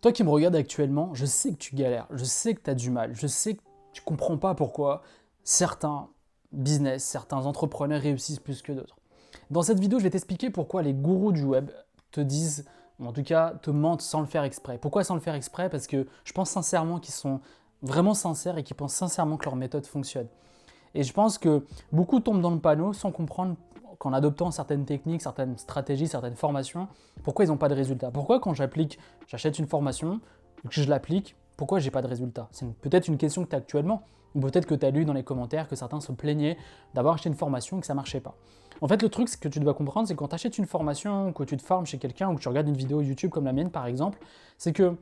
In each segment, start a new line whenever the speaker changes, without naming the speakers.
Toi qui me regardes actuellement, je sais que tu galères, je sais que tu as du mal, je sais que tu comprends pas pourquoi certains business, certains entrepreneurs réussissent plus que d'autres. Dans cette vidéo, je vais t'expliquer pourquoi les gourous du web te disent, ou en tout cas te mentent sans le faire exprès. Pourquoi sans le faire exprès? Parce que je pense sincèrement qu'ils sont vraiment sincères et qu'ils pensent sincèrement que leur méthode fonctionne. Et je pense que beaucoup tombent dans le panneau sans comprendre qu'en adoptant certaines techniques, certaines stratégies, certaines formations, pourquoi ils n'ont pas de résultats. Pourquoi quand j'achète une formation, que je l'applique, pourquoi j'ai pas de résultats? C'est peut-être une question que tu as actuellement, ou peut-être que tu as lu dans les commentaires que certains se plaignaient d'avoir acheté une formation et que ça ne marchait pas. En fait, le truc ce que tu dois comprendre, c'est que quand tu achètes une formation, que tu te formes chez quelqu'un, ou que tu regardes une vidéo YouTube comme la mienne par exemple, c'est que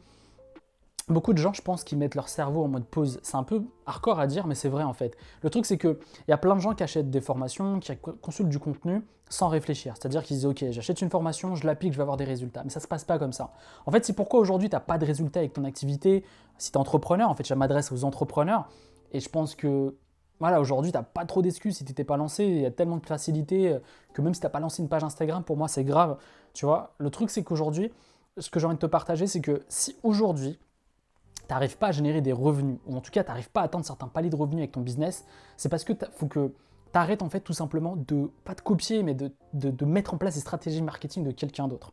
beaucoup de gens, je pense, qui mettent leur cerveau en mode pause. C'est un peu hardcore à dire, mais c'est vrai en fait. Le truc, c'est qu'il y a plein de gens qui achètent des formations, qui consultent du contenu sans réfléchir. C'est-à-dire qu'ils disent, ok, j'achète une formation, je l'applique, je vais avoir des résultats. Mais ça ne se passe pas comme ça. En fait, c'est pourquoi aujourd'hui, tu n'as pas de résultats avec ton activité. Si tu es entrepreneur, en fait, je m'adresse aux entrepreneurs. Et je pense que, voilà, aujourd'hui, tu n'as pas trop d'excuses si tu n'étais pas lancé. Il y a tellement de facilité que même si tu n'as pas lancé une page Instagram, pour moi, c'est grave. Tu vois, le truc, c'est qu'aujourd'hui, ce que j'ai envie de te partager, c'est que si aujourd'hui, tu n'arrives pas à générer des revenus, ou en tout cas tu n'arrives pas à atteindre certains paliers de revenus avec ton business, c'est parce que faut que tu arrêtes en fait tout simplement de, pas de copier, mais de mettre en place des stratégies marketing de quelqu'un d'autre.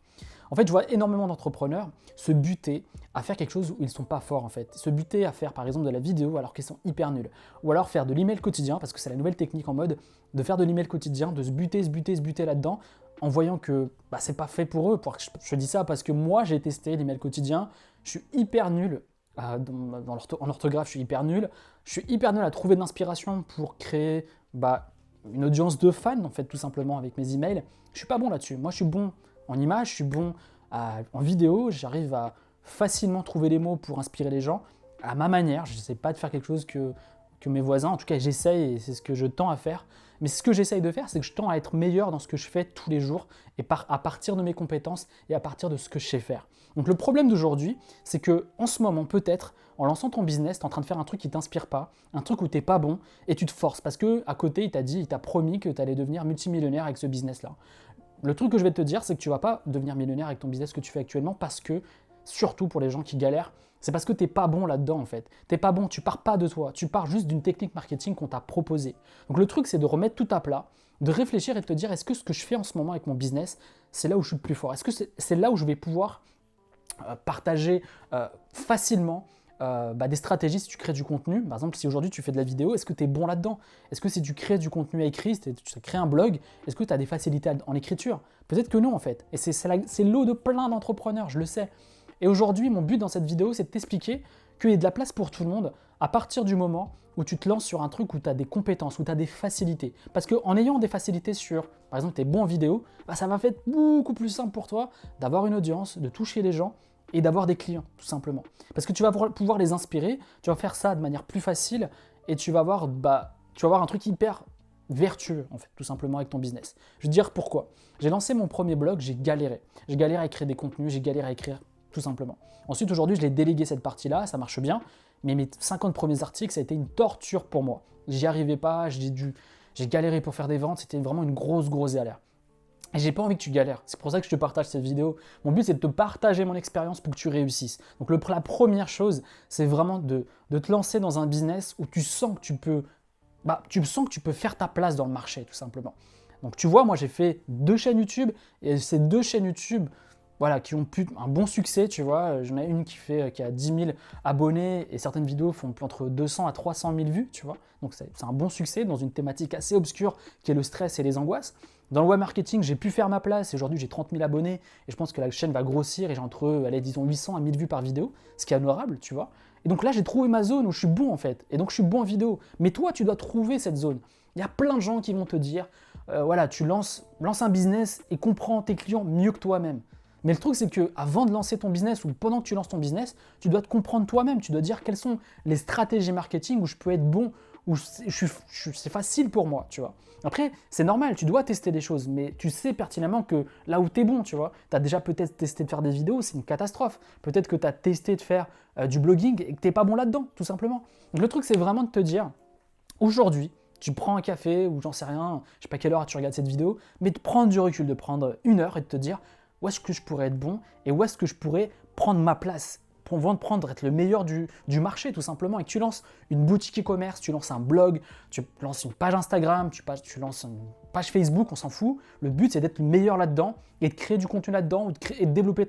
En fait, je vois énormément d'entrepreneurs se buter à faire quelque chose où ils ne sont pas forts en fait. Se buter à faire par exemple de la vidéo alors qu'ils sont hyper nuls. Ou alors faire de l'email quotidien, parce que c'est la nouvelle technique en mode de faire de l'email quotidien, de se buter là-dedans, en voyant que bah, c'est pas fait pour eux. Je dis ça parce que moi j'ai testé l'email quotidien, je suis hyper nul en orthographe, je suis hyper nul. Je suis hyper nul à trouver de l'inspiration pour créer une audience de fans, en fait, tout simplement, avec mes emails. Je suis pas bon là-dessus. Moi, je suis bon en images, je suis bon en vidéo. J'arrive à facilement trouver les mots pour inspirer les gens à ma manière. Je n'essaie pas de faire quelque chose que mes voisins. En tout cas, j'essaye et c'est ce que je tends à faire. Mais ce que j'essaye de faire, c'est que je tends à être meilleur dans ce que je fais tous les jours et à partir de mes compétences et à partir de ce que je sais faire. Donc le problème d'aujourd'hui, c'est que en ce moment, peut-être, en lançant ton business, tu es en train de faire un truc qui ne t'inspire pas, un truc où tu n'es pas bon et tu te forces parce qu'à côté, il t'a promis que tu allais devenir multimillionnaire avec ce business-là. Le truc que je vais te dire, c'est que tu ne vas pas devenir millionnaire avec ton business que tu fais actuellement parce que, surtout pour les gens qui galèrent, c'est parce que tu n'es pas bon là-dedans en fait. Tu n'es pas bon, tu pars pas de toi, tu pars juste d'une technique marketing qu'on t'a proposée. Donc le truc, c'est de remettre tout à plat, de réfléchir et de te dire, est-ce que ce que je fais en ce moment avec mon business, c'est là où je suis le plus fort? Est-ce que c'est là où je vais pouvoir partager facilement des stratégies si tu crées du contenu? Par exemple, si aujourd'hui tu fais de la vidéo, est-ce que tu es bon là-dedans? Est-ce que si tu crées du contenu à écrit, si tu crées un blog, est-ce que tu as des facilités en écriture? Peut-être que non en fait. Et c'est l'eau de plein d'entrepreneurs, je le sais. Et aujourd'hui, mon but dans cette vidéo, c'est de t'expliquer qu'il y a de la place pour tout le monde à partir du moment où tu te lances sur un truc où tu as des compétences, où tu as des facilités. Parce qu'en ayant des facilités sur, par exemple, tu es bon en vidéo, ça va être beaucoup plus simple pour toi d'avoir une audience, de toucher les gens et d'avoir des clients, tout simplement. Parce que tu vas pouvoir les inspirer, tu vas faire ça de manière plus facile et tu vas avoir un truc hyper vertueux, en fait, tout simplement avec ton business. Je vais te dire pourquoi. J'ai lancé mon premier blog, j'ai galéré. J'ai galéré à écrire des contenus, j'ai galéré à écrire tout simplement. Ensuite, aujourd'hui, je l'ai délégué cette partie-là, ça marche bien, mais mes 50 premiers articles, ça a été une torture pour moi. J'y arrivais pas, j'ai galéré pour faire des ventes, c'était vraiment une grosse galère. Et j'ai pas envie que tu galères, c'est pour ça que je te partage cette vidéo. Mon but, c'est de te partager mon expérience pour que tu réussisses. Donc la première chose, c'est vraiment de te lancer dans un business où tu sens que tu peux faire ta place dans le marché, tout simplement. Donc tu vois, moi j'ai fait 2 chaînes YouTube, et ces 2 chaînes YouTube, voilà, qui ont un bon succès, tu vois. J'en ai une qui a 10 000 abonnés et certaines vidéos font entre 200 à 300 000 vues, tu vois. Donc c'est un bon succès dans une thématique assez obscure qui est le stress et les angoisses. Dans le web marketing, j'ai pu faire ma place et aujourd'hui j'ai 30 000 abonnés et je pense que la chaîne va grossir et j'ai disons 800 à 1000 vues par vidéo, ce qui est honorable, tu vois. Et donc là, j'ai trouvé ma zone où je suis bon en fait. Et donc je suis bon en vidéo. Mais toi, tu dois trouver cette zone. Il y a plein de gens qui vont te dire, voilà, tu lances un business et comprends tes clients mieux que toi-même. Mais le truc, c'est que avant de lancer ton business ou pendant que tu lances ton business, tu dois te comprendre toi-même. Tu dois dire quelles sont les stratégies marketing où je peux être bon, où c'est facile pour moi, tu vois. Après, c'est normal, tu dois tester des choses, mais tu sais pertinemment que là où tu es bon, tu vois, tu as déjà peut-être testé de faire des vidéos, c'est une catastrophe. Peut-être que tu as testé de faire du blogging et que tu n'es pas bon là-dedans, tout simplement. Donc le truc, c'est vraiment de te dire, aujourd'hui, tu prends un café ou j'en sais rien, je sais pas quelle heure tu regardes cette vidéo, mais de prendre du recul, de prendre 1 heure et de te dire où est-ce que je pourrais être bon et où est-ce que je pourrais prendre ma place vont te prendre être le meilleur du marché tout simplement et que tu lances une boutique e-commerce, tu lances un blog, tu lances une page Instagram, tu lances une page Facebook, on s'en fout. Le but, c'est d'être le meilleur là-dedans et de créer du contenu là-dedans et de développer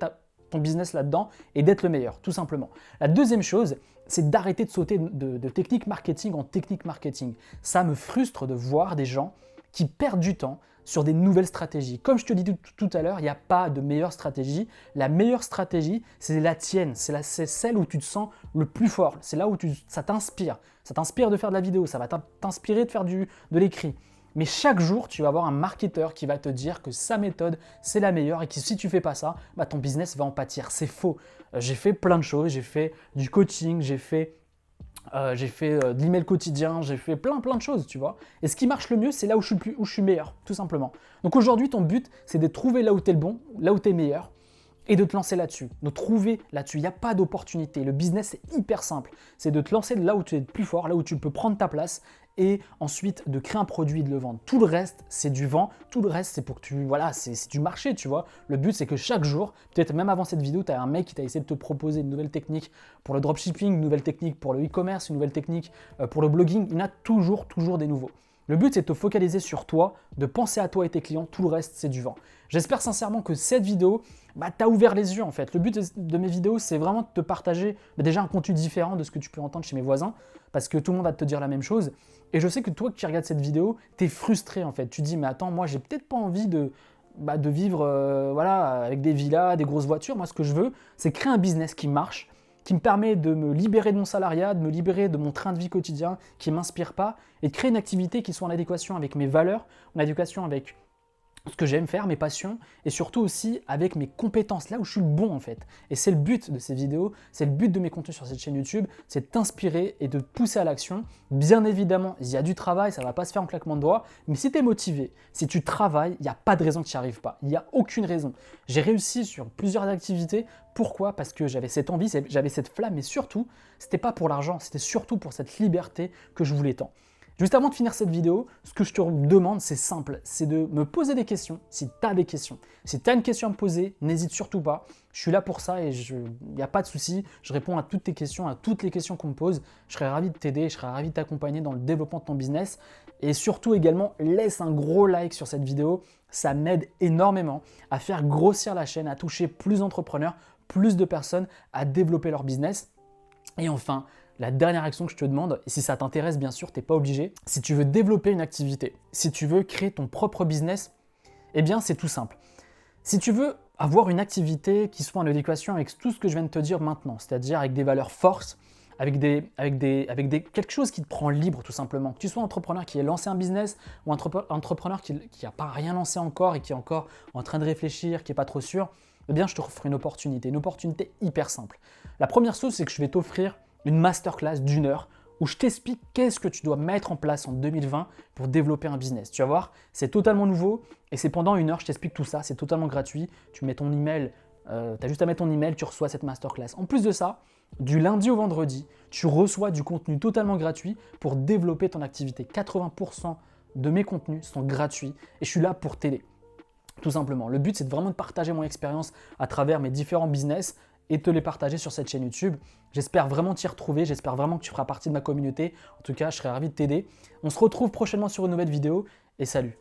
ton business là-dedans et d'être le meilleur, tout simplement. La deuxième chose, c'est d'arrêter de sauter de technique marketing en technique marketing. Ça me frustre de voir des gens qui perdent du temps sur des nouvelles stratégies. Comme je te dis tout à l'heure, il n'y a pas de meilleure stratégie. La meilleure stratégie, c'est la tienne. C'est celle où tu te sens le plus fort. C'est là où ça t'inspire. Ça t'inspire de faire de la vidéo. Ça va t'inspirer de faire de l'écrit. Mais chaque jour, tu vas avoir un marketeur qui va te dire que sa méthode, c'est la meilleure et que si tu ne fais pas ça, bah, ton business va en pâtir. C'est faux. J'ai fait plein de choses. J'ai fait du coaching, j'ai fait de l'email quotidien, j'ai fait plein de choses, tu vois. Et ce qui marche le mieux, c'est là où je suis meilleur, tout simplement. Donc aujourd'hui, ton but, c'est de trouver là où tu es le bon, là où tu es meilleur, et de te lancer là-dessus, de trouver là-dessus. Il n'y a pas d'opportunité. Le business, c'est hyper simple. C'est de te lancer là où tu es le plus fort, là où tu peux prendre ta place, et ensuite de créer un produit et de le vendre. Tout le reste, c'est du vent. Tout le reste, c'est pour que c'est du marché, tu vois. Le but, c'est que chaque jour, peut-être même avant cette vidéo, tu as un mec qui t'a essayé de te proposer une nouvelle technique pour le dropshipping, une nouvelle technique pour le e-commerce, une nouvelle technique pour le blogging. Il y en a toujours des nouveaux. Le but, c'est de te focaliser sur toi, de penser à toi et tes clients. Tout le reste, c'est du vent. J'espère sincèrement que cette vidéo t'a ouvert les yeux en fait. Le but de mes vidéos, c'est vraiment de te partager déjà un contenu différent de ce que tu peux entendre chez mes voisins, parce que tout le monde va te dire la même chose. Et je sais que toi qui regardes cette vidéo, tu es frustré en fait. Tu te dis, mais attends, moi, j'ai peut-être pas envie de vivre avec des villas, des grosses voitures. Moi, ce que je veux, c'est créer un business qui marche, qui me permet de me libérer de mon salariat, de me libérer de mon train de vie quotidien qui ne m'inspire pas, et de créer une activité qui soit en adéquation avec mes valeurs, en adéquation avec ce que j'aime faire, mes passions, et surtout aussi avec mes compétences, là où je suis le bon en fait. Et c'est le but de ces vidéos, c'est le but de mes contenus sur cette chaîne YouTube, c'est de t'inspirer et de te pousser à l'action. Bien évidemment, il y a du travail, ça ne va pas se faire en claquement de doigts, mais si tu es motivé, si tu travailles, il n'y a pas de raison que tu n'y arrives pas. Il n'y a aucune raison. J'ai réussi sur plusieurs activités. Pourquoi? Parce que j'avais cette envie, j'avais cette flamme, mais surtout, c'était pas pour l'argent, c'était surtout pour cette liberté que je voulais tant. Juste avant de finir cette vidéo, ce que je te demande, c'est simple, c'est de me poser des questions si tu as des questions. Si tu as une question à me poser, n'hésite surtout pas. Je suis là pour ça et il n'y a pas de souci. Je réponds à toutes tes questions, à toutes les questions qu'on me pose. Je serais ravi de t'aider, je serais ravi de t'accompagner dans le développement de ton business. Et surtout également, laisse un gros like sur cette vidéo. Ça m'aide énormément à faire grossir la chaîne, à toucher plus d'entrepreneurs, plus de personnes, à développer leur business. Et enfin, la dernière action que je te demande, et si ça t'intéresse bien sûr, tu n'es pas obligé, si tu veux développer une activité, si tu veux créer ton propre business, eh bien c'est tout simple. Si tu veux avoir une activité qui soit en adéquation avec tout ce que je viens de te dire maintenant, c'est-à-dire avec des valeurs fortes, avec quelque chose qui te prend libre tout simplement, que tu sois entrepreneur qui ait lancé un business ou entrepreneur qui n'a pas rien lancé encore et qui est encore en train de réfléchir, qui n'est pas trop sûr, eh bien je t'offre une opportunité hyper simple. La première chose, c'est que je vais t'offrir une masterclass d'1 heure où je t'explique qu'est-ce que tu dois mettre en place en 2020 pour développer un business. Tu vas voir, c'est totalement nouveau et c'est pendant 1 heure, je t'explique tout ça, c'est totalement gratuit. Tu mets ton email, tu as juste à mettre ton email, tu reçois cette masterclass. En plus de ça, du lundi au vendredi, tu reçois du contenu totalement gratuit pour développer ton activité. 80% de mes contenus sont gratuits et je suis là pour t'aider. Tout simplement. Le but, c'est vraiment de partager mon expérience à travers mes différents business et te les partager sur cette chaîne YouTube. J'espère vraiment t'y retrouver, j'espère vraiment que tu feras partie de ma communauté. En tout cas, je serais ravi de t'aider. On se retrouve prochainement sur une nouvelle vidéo et salut!